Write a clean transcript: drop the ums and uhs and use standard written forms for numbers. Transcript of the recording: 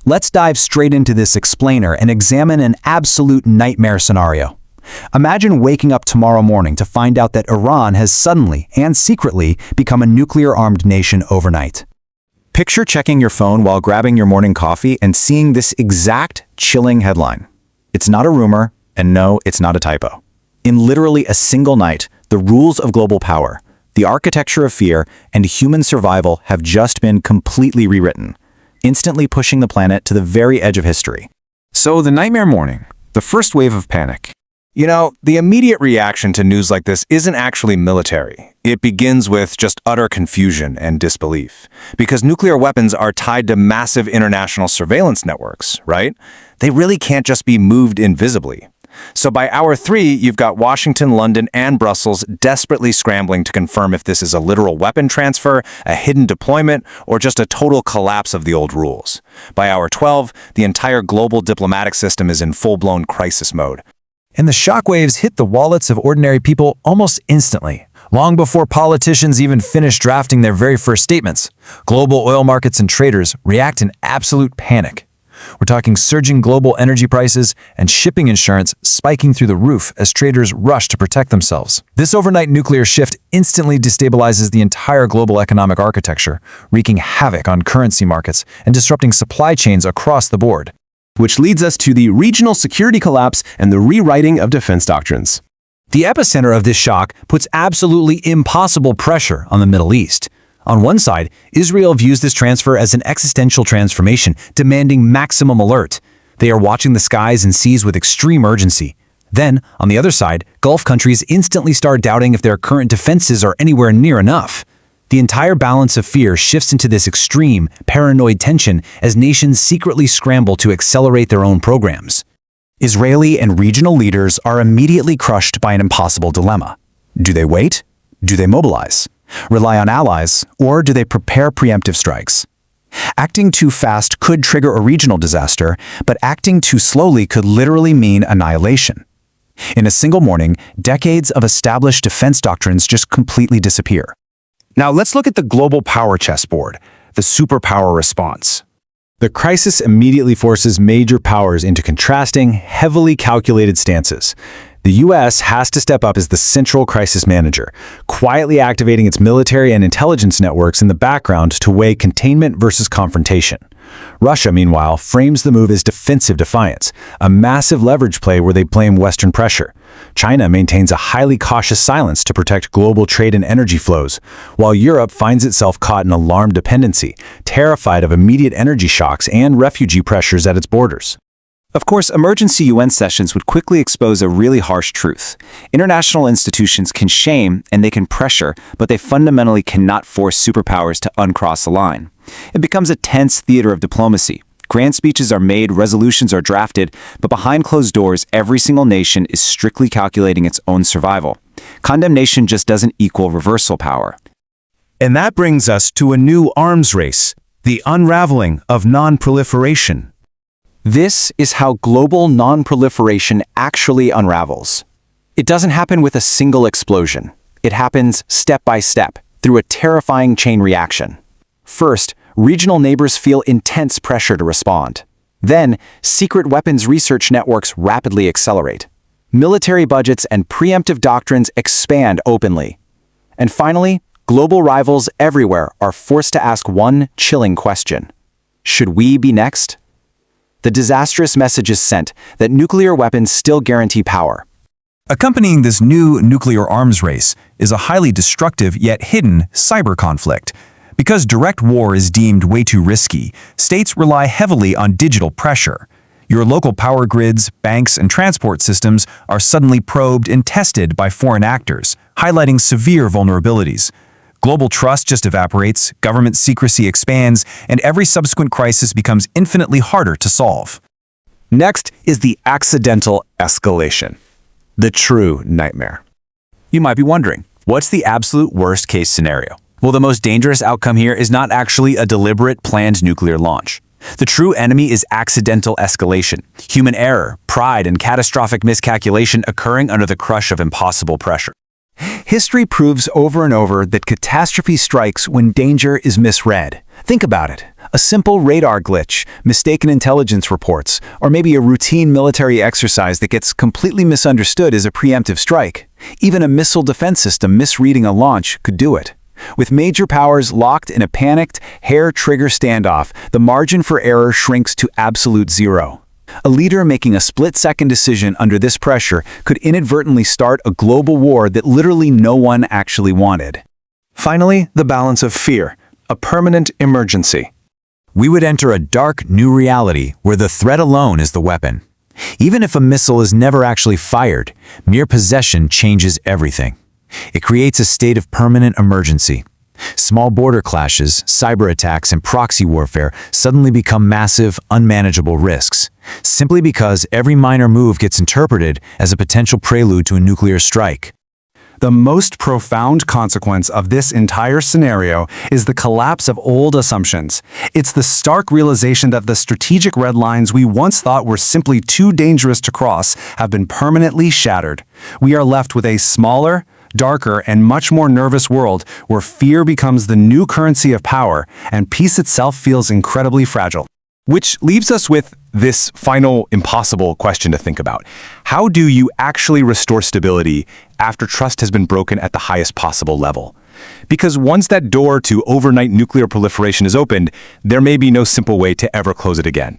Let's dive straight into this explainer and examine an absolute nightmare scenario. Imagine waking up tomorrow morning to find out that Iran has suddenly and secretly become a nuclear-armed nation overnight. Picture checking your phone while grabbing your morning coffee and seeing this exact chilling headline. It's not a rumor, and no, it's not a typo. In literally a single night, the rules of global power, the architecture of fear, and human survival have just been completely rewritten, instantly pushing the planet to the very edge of history. So the nightmare morning, the first wave of panic. You know, the immediate reaction to news like this isn't actually military. It begins with just utter confusion and disbelief. Because nuclear weapons are tied to massive international surveillance networks, right? They really can't just be moved invisibly. So by hour 3, you've got Washington, London, and Brussels desperately scrambling to confirm if this is a literal weapon transfer, a hidden deployment, or just a total collapse of the old rules. By hour 12, the entire global diplomatic system is in full-blown crisis mode. And the shockwaves hit the wallets of ordinary people almost instantly, long before politicians even finish drafting their very first statements. Global oil markets and traders react in absolute panic. We're talking surging global energy prices and shipping insurance spiking through the roof as traders rush to protect themselves. This overnight nuclear shift instantly destabilizes the entire global economic architecture, wreaking havoc on currency markets and disrupting supply chains across the board. Which leads us to the regional security collapse and the rewriting of defense doctrines. The epicenter of this shock puts absolutely impossible pressure on the Middle East. On one side, Israel views this transfer as an existential transformation, demanding maximum alert. They are watching the skies and seas with extreme urgency. Then, on the other side, Gulf countries instantly start doubting if their current defenses are anywhere near enough. The entire balance of fear shifts into this extreme, paranoid tension as nations secretly scramble to accelerate their own programs. Israeli and regional leaders are immediately crushed by an impossible dilemma. Do they wait? Do they mobilize? Rely on allies? Or do they prepare preemptive strikes? Acting too fast could trigger a regional disaster, but acting too slowly could literally mean annihilation. In a single morning, decades of established defense doctrines just completely disappear. Now let's look at the global power chessboard, the superpower response. The crisis immediately forces major powers into contrasting, heavily calculated stances. The U.S. has to step up as the central crisis manager, quietly activating its military and intelligence networks in the background to weigh containment versus confrontation. Russia, meanwhile, frames the move as defensive defiance, a massive leverage play where they blame Western pressure. China maintains a highly cautious silence to protect global trade and energy flows, while Europe finds itself caught in alarmed dependency, terrified of immediate energy shocks and refugee pressures at its borders. Of course, emergency UN sessions would quickly expose a really harsh truth. International institutions can shame and they can pressure, but they fundamentally cannot force superpowers to uncross a line. It becomes a tense theater of diplomacy. Grand speeches are made, resolutions are drafted, but behind closed doors, every single nation is strictly calculating its own survival. Condemnation just doesn't equal reversal power. And that brings us to a new arms race, the unraveling of non-proliferation. This is how global non-proliferation actually unravels. It doesn't happen with a single explosion. It happens step by step, through a terrifying chain reaction. First, regional neighbors feel intense pressure to respond. Then, secret weapons research networks rapidly accelerate. Military budgets and preemptive doctrines expand openly. And finally, global rivals everywhere are forced to ask one chilling question. Should we be next? The disastrous message is sent that nuclear weapons still guarantee power. Accompanying this new nuclear arms race is a highly destructive yet hidden cyber conflict. Because direct war is deemed way too risky, states rely heavily on digital pressure. Your local power grids, banks, and transport systems are suddenly probed and tested by foreign actors, highlighting severe vulnerabilities. Global trust just evaporates, government secrecy expands, and every subsequent crisis becomes infinitely harder to solve. Next is the accidental escalation, the true nightmare. You might be wondering, what's the absolute worst-case scenario? Well, the most dangerous outcome here is not actually a deliberate, planned nuclear launch. The true enemy is accidental escalation, human error, pride, and catastrophic miscalculation occurring under the crush of impossible pressure. History proves over and over that catastrophe strikes when danger is misread. Think about it. A simple radar glitch, mistaken intelligence reports, or maybe a routine military exercise that gets completely misunderstood as a preemptive strike. Even a missile defense system misreading a launch could do it. With major powers locked in a panicked, hair-trigger standoff, the margin for error shrinks to absolute zero. A leader making a split-second decision under this pressure could inadvertently start a global war that literally no one actually wanted. Finally, the balance of fear, a permanent emergency. We would enter a dark, new reality where the threat alone is the weapon. Even if a missile is never actually fired, mere possession changes everything. It creates a state of permanent emergency. Small border clashes, cyber attacks, and proxy warfare suddenly become massive, unmanageable risks, simply because every minor move gets interpreted as a potential prelude to a nuclear strike. The most profound consequence of this entire scenario is the collapse of old assumptions. It's the stark realization that the strategic red lines we once thought were simply too dangerous to cross have been permanently shattered. We are left with a smaller, darker, and much more nervous world where fear becomes the new currency of power and peace itself feels incredibly fragile. Which leaves us with this final impossible question to think about. How do you actually restore stability after trust has been broken at the highest possible level? Because once that door to overnight nuclear proliferation is opened, there may be no simple way to ever close it again.